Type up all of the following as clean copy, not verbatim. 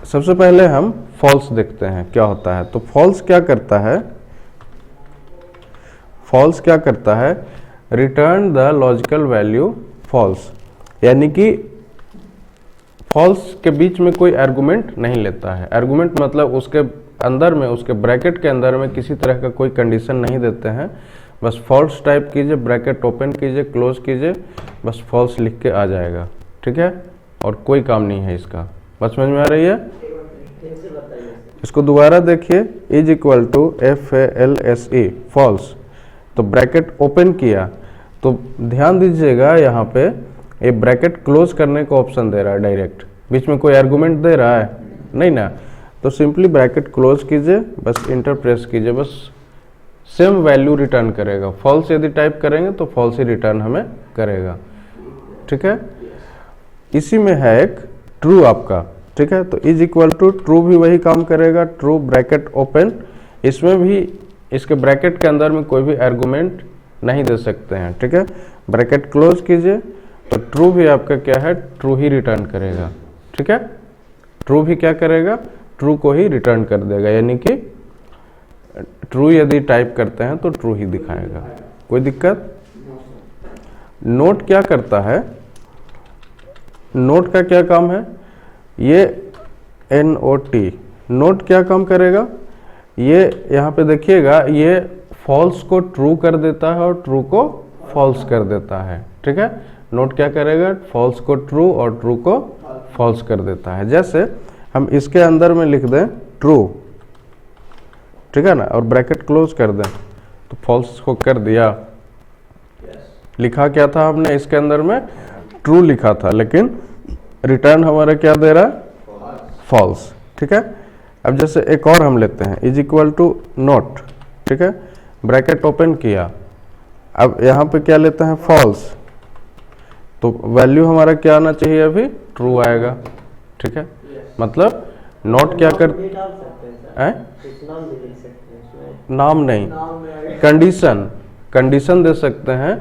सबसे पहले हम फॉल्स देखते हैं क्या होता है। तो फॉल्स क्या करता है, फॉल्स क्या करता है, return the logical value false, यानी कि फॉल्स के बीच में कोई आर्गुमेंट नहीं लेता है। आर्गुमेंट मतलब उसके अंदर में, उसके ब्रैकेट के अंदर में किसी तरह का कोई कंडीशन नहीं देते हैं। बस फॉल्स टाइप कीजिए, ब्रैकेट ओपन कीजिए, क्लोज कीजिए, बस फॉल्स लिख के आ जाएगा, ठीक है। और कोई काम नहीं है इसका। बस समझ में आ रही है? इसको दोबारा देखिए, is equal to FALSE false. तो ब्रैकेट ओपन किया तो ध्यान दीजिएगा यहाँ पे ये ब्रैकेट क्लोज करने का ऑप्शन दे रहा है डायरेक्ट, बीच में कोई आर्गुमेंट दे रहा है नहीं ना। तो सिंपली ब्रैकेट क्लोज कीजिए, बस इंटर प्रेस कीजिए, बस सेम वैल्यू रिटर्न करेगा। फॉल्स यदि टाइप करेंगे तो फॉल्स ही रिटर्न हमें करेगा, ठीक है। इसी में है एक ट्रू आपका, ठीक है। तो इज इक्वल टू ट्रू भी वही काम करेगा, ट्रू ब्रैकेट ओपन। इसमें भी इसके ब्रैकेट के अंदर में कोई भी आर्गुमेंट नहीं दे सकते हैं, ठीक है। ब्रैकेट क्लोज कीजिए तो ट्रू भी आपका क्या है, ट्रू ही रिटर्न करेगा, ठीक है। ट्रू भी क्या करेगा, ट्रू को ही रिटर्न कर देगा, यानी कि ट्रू यदि टाइप करते हैं तो ट्रू ही दिखाएगा। कोई दिक्कत? नोट क्या करता है, नोट का क्या काम है, ये NOT नोट क्या काम करेगा, ये यहाँ पे देखिएगा, ये फॉल्स को ट्रू कर देता है और ट्रू को फॉल्स कर देता है, ठीक है। नोट क्या करेगा, फॉल्स को ट्रू और ट्रू को फॉल्स कर देता है। जैसे हम इसके अंदर में लिख दें ट्रू, ठीक है ना, और ब्रैकेट क्लोज कर दें तो फॉल्स को कर दिया। लिखा क्या था हमने इसके अंदर में, ट्रू लिखा था, लेकिन रिटर्न हमारा क्या दे रहा है, फॉल्स, ठीक है। अब जैसे एक और हम लेते हैं, इज इक्वल टू नोट, ठीक है, ब्रैकेट ओपन किया, अब यहाँ पे क्या लेते हैं, फॉल्स। तो वैल्यू हमारा क्या आना चाहिए, अभी ट्रू आएगा, ठीक है। मतलब नोट क्या कर, नाम नहीं, कंडीशन, कंडीशन दे सकते हैं,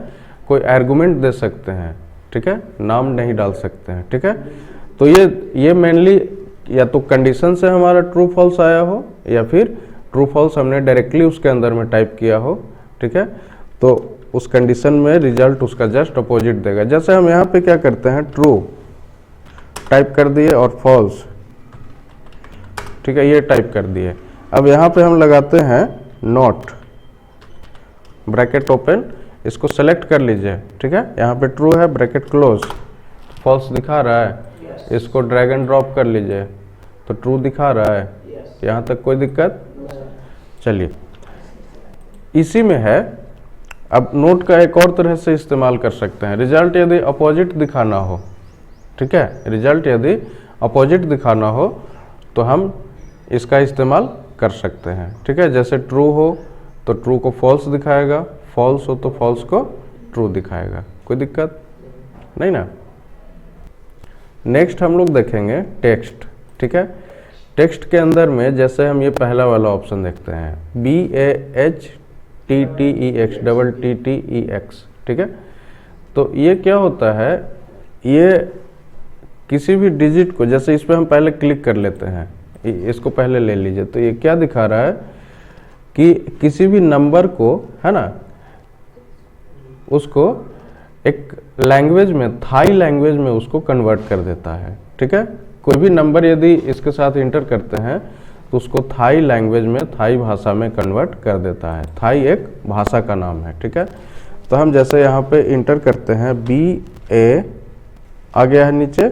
कोई आर्गुमेंट दे सकते हैं, ठीक है, नाम नहीं डाल सकते हैं, ठीक है। तो ये मेनली या तो कंडीशन से हमारा ट्रू फॉल्स आया हो, या फिर ट्रू फॉल्स हमने डायरेक्टली उसके अंदर में टाइप किया हो, ठीक है। तो उस कंडीशन में रिजल्ट उसका जस्ट अपोजिट देगा। जैसे हम यहाँ पे क्या करते हैं, ट्रू टाइप कर दिए और फॉल्स, ठीक है, ये टाइप कर दिए। अब यहाँ पे हम लगाते हैं नोट, ब्रैकेट ओपन, इसको सेलेक्ट कर लीजिए, ठीक है। यहाँ पे ट्रू है, ब्रैकेट क्लोज, फॉल्स दिखा रहा है, इसको ड्रैग एंड ड्रॉप कर लीजिए तो ट्रू दिखा रहा है। यहाँ तक कोई दिक्कत? चलिए, इसी में है। अब नोट का एक और तरह से इस्तेमाल कर सकते हैं, रिजल्ट यदि अपोजिट दिखाना हो, ठीक है, रिजल्ट यदि अपोजिट दिखाना हो तो हम इसका इस्तेमाल कर सकते हैं, ठीक है। जैसे ट्रू हो तो ट्रू को फॉल्स दिखाएगा, फॉल्स हो तो फॉल्स को ट्रू दिखाएगा। कोई दिक्कत नहीं ना। नेक्स्ट हम लोग देखेंगे टेक्स्ट, ठीक है। टेक्स्ट के अंदर में जैसे हम ये पहला वाला ऑप्शन देखते हैं, BAHTTEX, ठीक है। तो ये क्या होता है, ये किसी भी डिजिट को, जैसे इस पर हम पहले क्लिक कर लेते हैं, इसको पहले ले लीजिए, तो ये क्या दिखा रहा है कि किसी भी नंबर को, है ना, उसको एक लैंग्वेज में, थाई लैंग्वेज में उसको कन्वर्ट कर देता है, ठीक है। कोई भी नंबर यदि इसके साथ इंटर करते हैं तो उसको थाई लैंग्वेज में, थाई भाषा में कन्वर्ट कर देता है। थाई एक भाषा का नाम है, ठीक है। तो हम जैसे यहाँ पे इंटर करते हैं BA, आ गया है नीचे,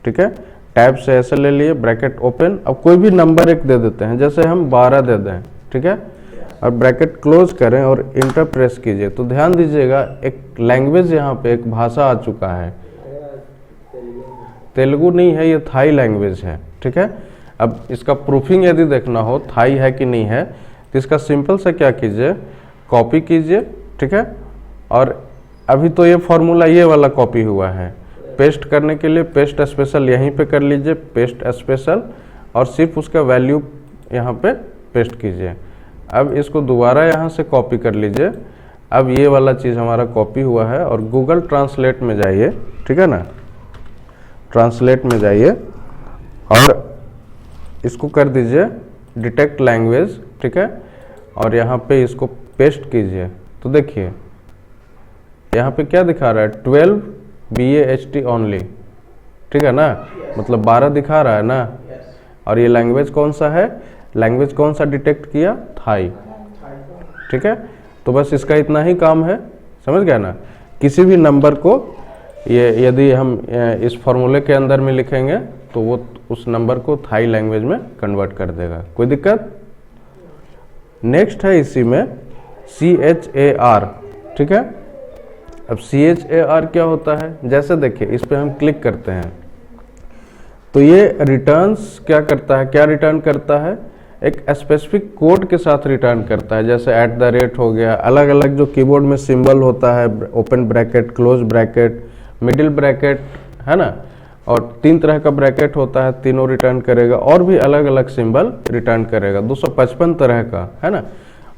ठीक है, टैब से ऐसे ले लिए, ब्रैकेट ओपन। अब कोई भी नंबर एक दे देते हैं, जैसे हम 12 दे दें, ठीक है, और ब्रैकेट क्लोज करें और इंटर प्रेस कीजिए तो ध्यान दीजिएगा एक लैंग्वेज यहाँ पे, एक भाषा आ चुका है। तेलुगु नहीं है, ये थाई लैंग्वेज है, ठीक है। अब इसका प्रूफिंग यदि देखना हो थाई है कि नहीं है, तो इसका सिंपल से क्या कीजिए, कॉपी कीजिए, ठीक है। और अभी तो ये फॉर्मूला ये वाला कॉपी हुआ है, पेस्ट करने के लिए पेस्ट स्पेशल यहीं पे कर लीजिए, पेस्ट स्पेशल, और सिर्फ उसका वैल्यू यहाँ पे पेस्ट कीजिए। अब इसको दोबारा यहाँ से कॉपी कर लीजिए, अब ये वाला चीज़ हमारा कॉपी हुआ है और गूगल ट्रांसलेट में जाइए, ठीक है ना, ट्रांसलेट में जाइए और इसको कर दीजिए डिटेक्ट लैंग्वेज, ठीक है, और यहाँ पे इसको पेस्ट कीजिए। तो देखिए यहाँ पे क्या दिखा रहा है, 12 BAHT ओनली, ठीक है ना, मतलब 12 दिखा रहा है ना। और ये लैंग्वेज कौन सा है, लैंग्वेज कौन सा डिटेक्ट किया, थाई, ठीक है। तो बस इसका इतना ही काम है, समझ गया ना। किसी भी नंबर को ये यदि हम इस फॉर्मूले के अंदर में लिखेंगे तो वो उस नंबर को थाई लैंग्वेज में कन्वर्ट कर देगा, कोई दिक्कत। नेक्स्ट है इसी में CHAR, ठीक है। अब CHAR क्या होता है, जैसे देखिए इस पे हम क्लिक करते हैं तो ये रिटर्न्स क्या करता है, क्या रिटर्न करता है, एक स्पेसिफिक कोड के साथ रिटर्न करता है। जैसे @ हो गया, अलग अलग जो कीबोर्ड में सिंबल होता है, open bracket, close bracket, middle bracket, है ना, और 3 तरह का ब्रैकेट होता है, तीनों रिटर्न करेगा, और भी अलग अलग सिंबल रिटर्न करेगा, 255 तरह का, है ना।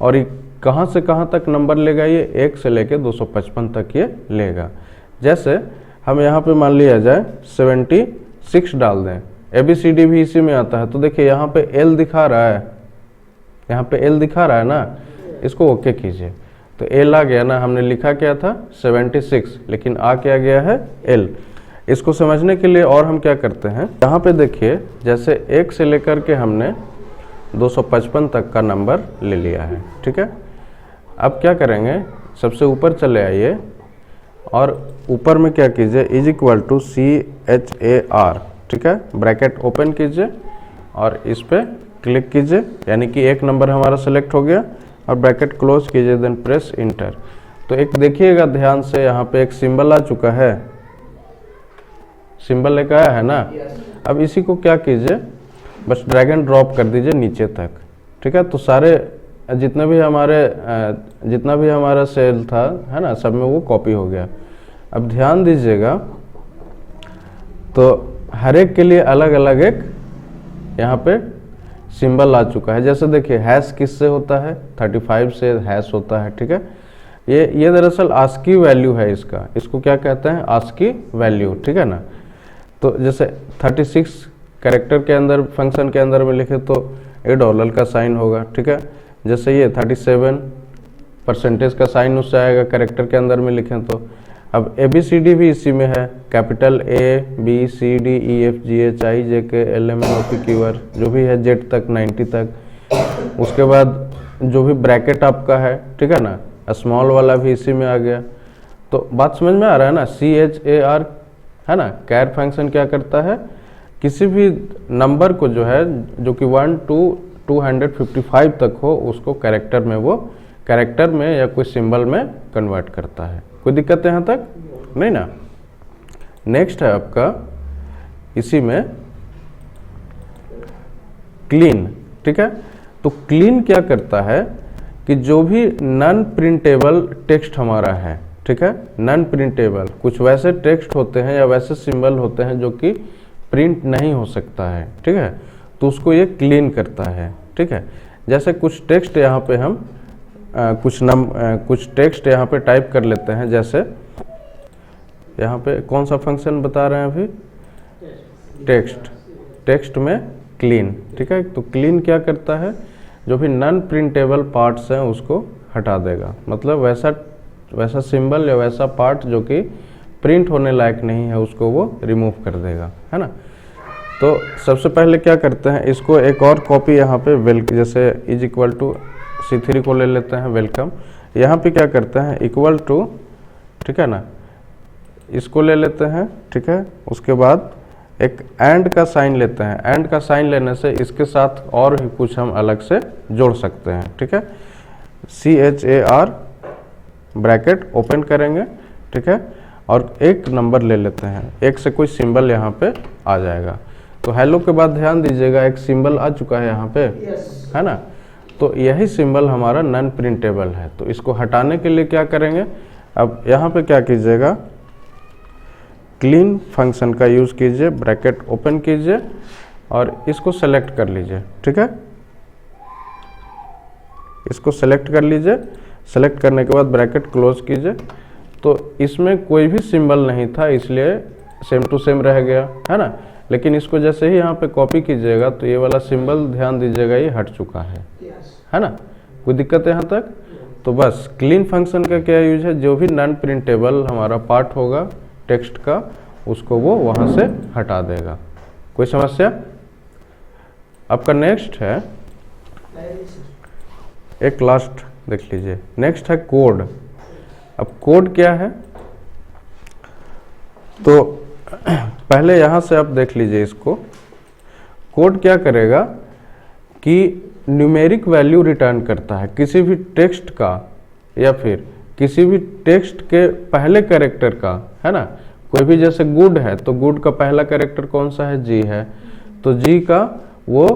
और ये कहाँ से कहाँ तक नंबर लेगा, ये 1 से लेके 255 तक ये लेगा। जैसे हम यहाँ पे मान लिया जाए 76 डाल दें, ABCD भी इसी में आता है। तो देखिए यहाँ पे L दिखा रहा है, यहाँ पे L दिखा रहा है ना, इसको ओके कीजिए तो L आ गया ना। हमने लिखा क्या था 76, लेकिन आ क्या गया है L। इसको समझने के लिए और हम क्या करते हैं, यहाँ पे देखिए जैसे 1 से लेकर के हमने 255 तक का नंबर ले लिया है, ठीक है। अब क्या करेंगे, सबसे ऊपर चले आइए और ऊपर में क्या कीजिए, = CHAR, ठीक है, ब्रैकेट ओपन कीजिए और इस पे क्लिक कीजिए, यानी कि एक नंबर हमारा सेलेक्ट हो गया, और ब्रैकेट क्लोज कीजिए, देन प्रेस इंटर। तो एक देखिएगा ध्यान से, यहाँ पे एक सिंबल आ चुका है, सिंबल एक आया है ना। अब इसी को क्या कीजिए, बस ड्रैग एंड ड्रॉप कर दीजिए नीचे तक, ठीक है। तो सारे जितना भी हमारा सेल था, है ना, सब में वो कॉपी हो गया। अब ध्यान दीजिएगा तो हर एक के लिए अलग अलग एक यहाँ पे सिंबल आ चुका है। जैसे देखिए हैश किससे होता है, 35 से हैश होता है, ठीक है। ये दरअसल आस्की वैल्यू है इसका, इसको क्या कहते हैं, आस्की वैल्यू, ठीक है ना। तो जैसे 36 कैरेक्टर के अंदर, फंक्शन के अंदर में लिखे तो $1 का साइन होगा, ठीक है। जैसे ये 37 परसेंटेज का साइन उससे आएगा कैरेक्टर के अंदर में लिखें तो। अब ABCD भी इसी में है, capital A, B, C, D, E, F, G, H, I, J, K, L, M, N, O, P, Q, R, जो भी है Z तक 90 तक। उसके बाद जो भी ब्रैकेट आपका है, ठीक है ना, स्मॉल वाला भी इसी में आ गया। तो बात समझ में आ रहा है ना, CHAR, है ना। कैर फंक्शन क्या करता है, किसी भी नंबर को जो है, जो कि 1 to 255 तक हो, उसको कैरेक्टर में, वो कैरेक्टर में या कोई सिंबल में कन्वर्ट करता है। कोई दिक्कत है यहाँ तक, नहीं ना। नेक्स्ट है आपका इसी में क्लीन, ठीक है। तो क्लीन क्या करता है कि जो भी नॉन प्रिंटेबल टेक्स्ट हमारा है, ठीक है, नॉन प्रिंटेबल, कुछ वैसे टेक्स्ट होते हैं या वैसे सिंबल होते हैं जो कि प्रिंट नहीं हो सकता है, ठीक है, तो उसको ये क्लीन करता है, ठीक है। जैसे कुछ टेक्स्ट यहाँ पे हम कुछ टेक्स्ट यहाँ पे टाइप कर लेते हैं। जैसे यहाँ पे कौन सा फंक्शन बता रहे हैं अभी, टेक्स्ट में क्लीन, ठीक है। तो क्लीन क्या करता है, जो भी नॉन प्रिंटेबल पार्ट्स हैं उसको हटा देगा, मतलब वैसा सिंबल या वैसा पार्ट जो कि प्रिंट होने लायक नहीं है उसको वो रिमूव कर देगा, है ना। तो सबसे पहले क्या करते हैं, इसको एक और कॉपी यहाँ पे जैसे = C3 को ले लेते हैं, वेलकम। यहाँ पे क्या करते हैं, =, ठीक है ना, इसको ले लेते हैं, ठीक है। उसके बाद एक एंड का साइन लेते हैं, एंड का साइन लेने से इसके साथ और भी कुछ हम अलग से जोड़ सकते हैं, ठीक है। CHAR ब्रैकेट ओपन करेंगे, ठीक है, और एक नंबर ले लेते हैं, एक से कोई सिंबल यहाँ पे आ जाएगा। तो हेलो के बाद ध्यान दीजिएगा एक सिंबल आ चुका है यहाँ पे, है ना। तो यही सिंबल हमारा नॉन प्रिंटेबल है। तो इसको हटाने के लिए क्या करेंगे, अब यहाँ पे क्या कीजिएगा, क्लीन फंक्शन का यूज़ कीजिए, ब्रैकेट ओपन कीजिए और इसको सेलेक्ट कर लीजिए, ठीक है। इसको सेलेक्ट कर लीजिए, सेलेक्ट करने के बाद ब्रैकेट क्लोज कीजिए। तो इसमें कोई भी सिंबल नहीं था, इसलिए सेम टू सेम रह गया, है ना। लेकिन इसको जैसे ही यहाँ पे कॉपी कीजिएगा तो ये वाला सिंबल ध्यान दीजिएगा ये हट चुका है ना। कोई दिक्कत है यहाँ तक? तो बस क्लीन फंक्शन का क्या यूज है, जो भी नॉन प्रिंटेबल हमारा पार्ट होगा टेक्स्ट का उसको वो वहाँ से हटा देगा। कोई समस्या? आपका नेक्स्ट है, एक लास्ट देख लीजिए, नेक्स्ट है कोड। अब कोड क्या है, तो पहले यहाँ से आप देख लीजिए इसको। कोड क्या करेगा कि न्यूमेरिक वैल्यू रिटर्न करता है किसी भी टेक्स्ट का या फिर किसी भी टेक्स्ट के पहले कैरेक्टर का, है ना। कोई भी जैसे गुड है तो गुड का पहला कैरेक्टर कौन सा है, जी है, तो जी का वो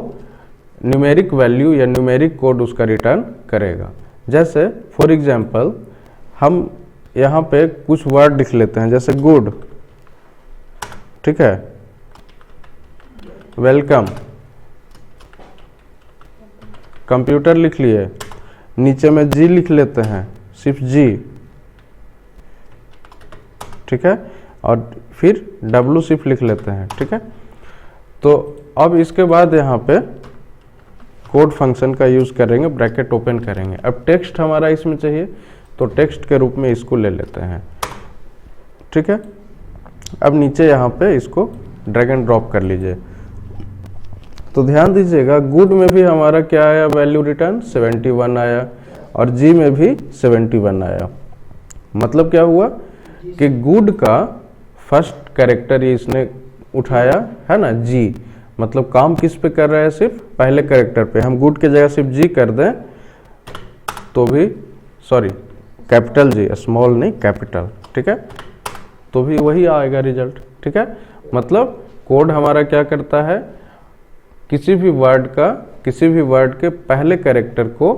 न्यूमेरिक वैल्यू या न्यूमेरिक कोड उसका रिटर्न करेगा। जैसे फॉर एग्जांपल हम यहाँ पे कुछ वर्ड लिख लेते हैं, जैसे गुड, ठीक है, वेलकम, कंप्यूटर लिख लिए, नीचे में जी लिख लेते हैं, सिर्फ जी, ठीक है, और फिर डब्लू सिर्फ लिख लेते हैं, ठीक है। तो अब इसके बाद यहाँ पे कोड फंक्शन का यूज करेंगे, ब्रैकेट ओपन करेंगे। अब टेक्स्ट हमारा इसमें चाहिए तो टेक्स्ट के रूप में इसको ले लेते हैं, ठीक है। अब नीचे यहाँ पे इसको ड्रैग एंड ड्रॉप कर लीजिए। तो ध्यान दीजिएगा गुड में भी हमारा क्या आया वैल्यू रिटर्न 71 आया और जी में भी 71 आया। मतलब क्या हुआ कि गुड का फर्स्ट कैरेक्टर ये इसने उठाया, है ना, जी, मतलब काम किस पे कर रहा है, सिर्फ पहले कैरेक्टर पे। हम गुड के जगह सिर्फ जी कर दें तो भी, सॉरी कैपिटल जी, स्मॉल नहीं कैपिटल, ठीक है, तो भी वही आएगा रिजल्ट, ठीक है। मतलब कोड हमारा क्या करता है, किसी भी वर्ड के पहले कैरेक्टर को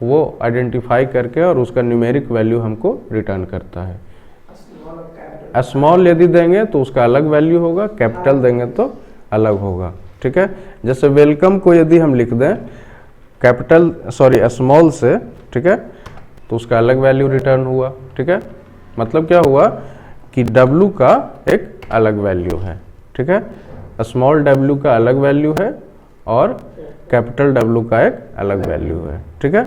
वो आइडेंटिफाई करके और उसका न्यूमेरिक वैल्यू हमको रिटर्न करता है। स्मॉल यदि देंगे तो उसका अलग वैल्यू होगा, कैपिटल देंगे तो अलग होगा, ठीक है। जैसे वेलकम को यदि हम लिख दें कैपिटल स्मॉल से, ठीक है, तो उसका अलग वैल्यू रिटर्न हुआ, ठीक है। मतलब क्या हुआ कि W का एक अलग वैल्यू है, ठीक है, स्मॉल w का अलग वैल्यू है और कैपिटल W का एक अलग वैल्यू है, ठीक है।